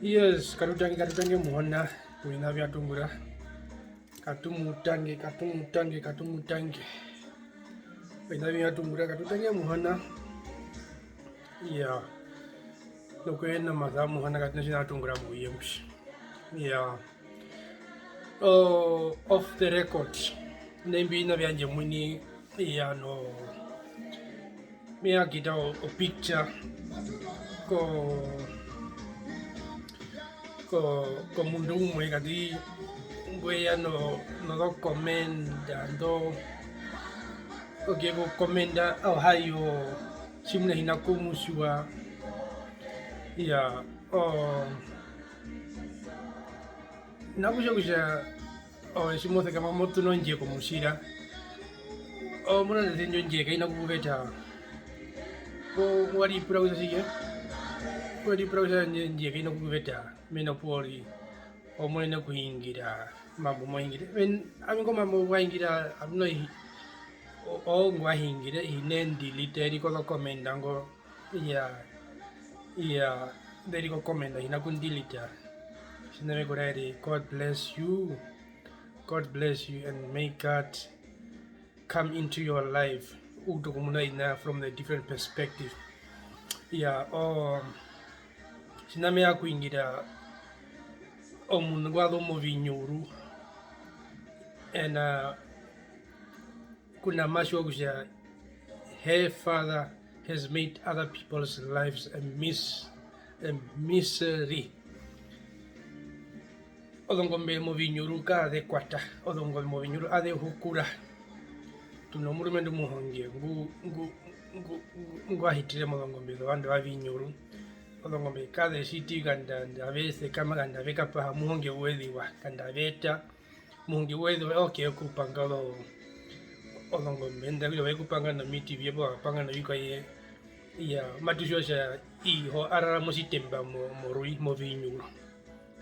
Yes, katutange muhona wina vyatungura katumutange wina vyatungura katutange muhona ya lokwena maza muhona katinashina tungura muyemshi ya off the record nembina vyanje mwini ya no miyakita o picture ko mundu umwe kati ngweya no komenda ndo ogego komenda au hayo simna hina kumusua ya nakusha simothe kama motu no nje kumusira muna nzenjo nje kaina kubeta ko wali pura usasiye wali pura usasiye nje kaina kubeta mena pori omwene kuingira mambo moingira amingo mambo waingira amno ngwahingira inendilite riko komenda ngo ya deriko komenda ina kundilita sineme korere. God bless you and may God come into your life utokumuna ina from the different perspective siname ya kuingira omuntu gwalo mu binyuru and kuna masho kusha her father has made other people's lives a misery. Odongombe mu binyuru ka de kwata odongombe mu binyuru ade hukura tunomurume ndumuhonge ngu ahitire mu odongombe abandi babinyuru odongombe kade shiti ganda abese kama ganda beka pa muhonge wedhiwa ganda beta muhonge wedhiwa okay kupanga lo odongombe ndabilo bekupanga na miti byebo apanga na bikaye ya matujosha iho arara musitemba morui mo vinyuru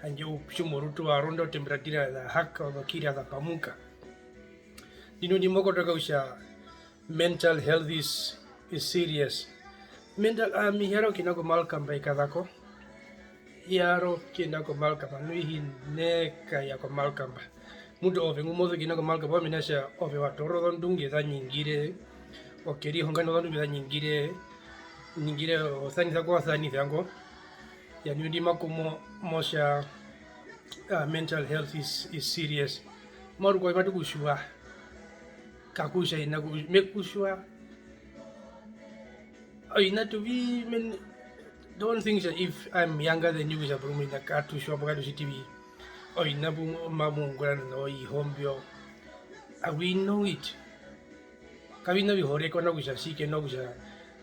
anje upshumorutu aronda temperatura da haka o kira da pamuka dino di moko toka usha mental health is serious. Mental mi hero kinako malkamba ikadako yaro kinako malkamba nui hineka yako malkamba mundo ove ngumozo kinako malkamba minasha ove watoro dondunge za nyingire okeri hongano dondu za nyingire osani za kwa sani zango ya nyudi makumo mosha mental health is serious maru kwa matu kushua kakusha ina mekushua ina to be men don't think that if I'm younger than you is a brum in the car to shop to TV ina bu mamu ngwana no I hombio we know it kabina bi hore kona kusha shike no kusha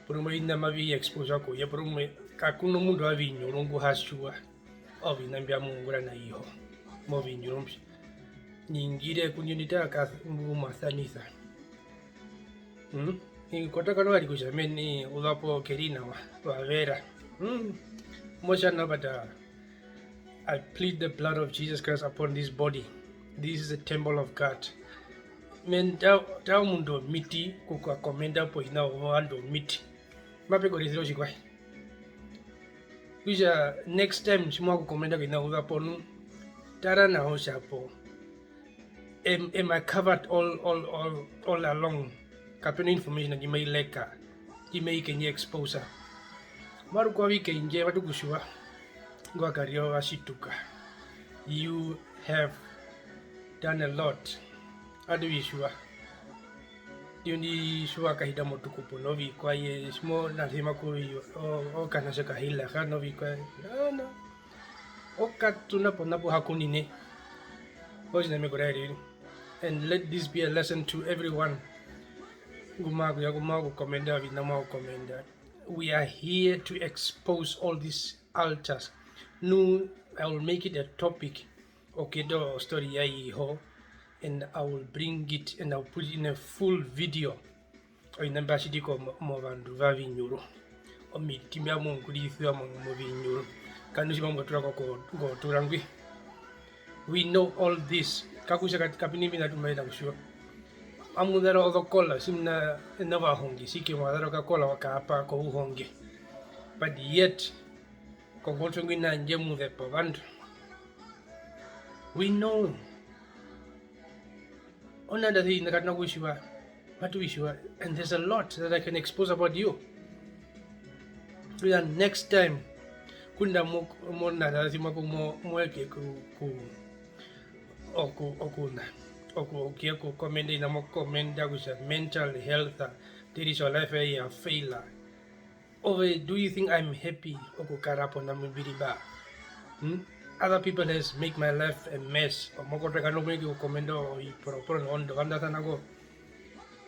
brum ina mabi exposure ko ya brum kakuno mundu avinyo rongo hashua ina mbia mungura na iho mo vinyo nyingire kunyunita ka nguma sanisa kotaka no ari kusha meni ulapo kerina wa vera mosha na bata I plead the blood of Jesus Christ upon this body. This is a temple of God. Men ta mundo miti kukwa komenda po ina wando miti mape ko riziro shikwai kusha next time shimwa kukomenda kina ulapo nu tara na hosha po am I covered all along kapena information na jimei leka jimei kenye exposure maru kwa wike nje watu kushua ngwa kario ashituka you have done a lot adu yeshua dioni shua kahida motukupo novi kwa ye smo na sema ko o kana se kahila ka novi kwa no o katuna ponapo hakunine ojina me korari and let this be a lesson to everyone gumagu komenda vinama komenda. We are here to expose all these altars. No, I will make it a topic. Okay, the story ho, and I will bring it and I'll put it in a full video. In ambassador ko mo vandu vavi nyuro. O mitimya mo ngudi thwa mo vinyuro. Kanu shima mo tura ko turangwi. We know all this. Kakusha kapini bina tumaida kusho. Amudaro odokola simna nava hongi siki madaro ka kola waka apa ko hongi. But yet Kongolchungina njemu the povand. We know. Another thing that I know wishua, what wishua, and there's a lot that I can expose about you. And next time, kunda mo na lazima kumweke ku okuna okia ku comment ina mo comment kusha mental health tirisho life ya failure. Ove, do you think I'm happy okukarapo na mbiriba? Other people has make my life a mess. Moko teka no make comment I propone on the vanda tanago.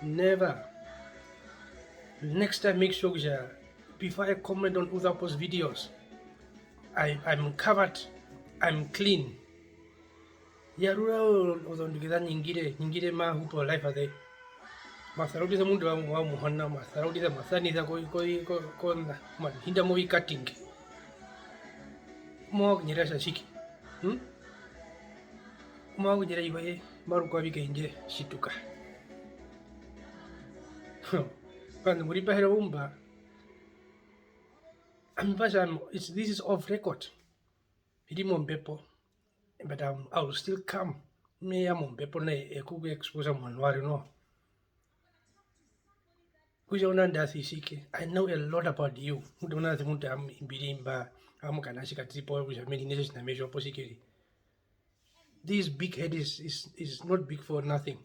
Never. Next time make sure before I comment on other post videos, I'm covered, I'm clean. Yarura odondikida nyingire ma hupo life ade. Masarudi sa mundu wa muhana masarudi sa masani sa ko man hinda mo cutting. Mo nyirasha shiki. Mo nyira iwe maru kwa bike inje shituka. When we repair umba, this is off record. But I will still come. Me am people ne ekuge expose manwari no. I know a lot about you. This big head is not big for nothing.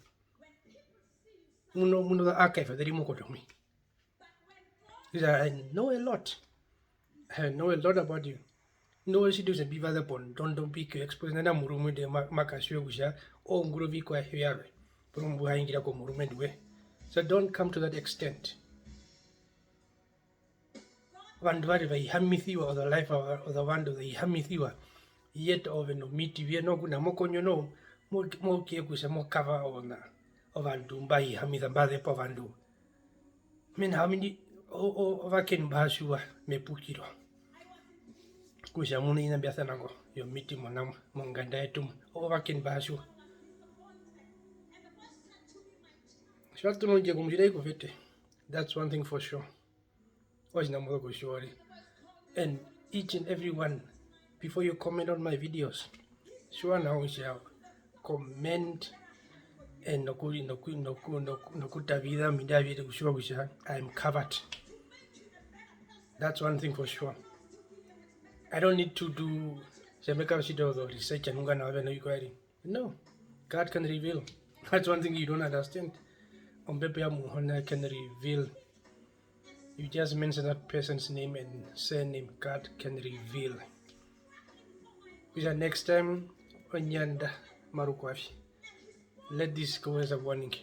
Muno the archive that me. I know a lot. I know a lot about you. No she doesn't be the pond. Don't be exposed na murumu de makashwe gusha o ngurovi kwa hiare. From behind ko murumu way. So don't come to that extent. Vandvari vai hamithiwa or the life of the one of the hamithiwa. Yet over no meet we no guna mokonyo no mo ke kusha mo cover onovandu mbai hamitha de povandu. Men hamini o vaken bashua me pukiro. Kusha muni ina biasa nango yo miti monam monganda etum o vaken bashua. Shatu no je kumjira iko vete. That's one thing for sure. And each and every one, before you comment on my videos, sure now we shall comment and I'm covered. That's one thing for sure. I don't need to do the research and no, God can reveal. That's one thing you don't understand. Can reveal. You just mention that person's name and surname. God can reveal. Next time, Onyanda Marukwafi. Let this go as a warning.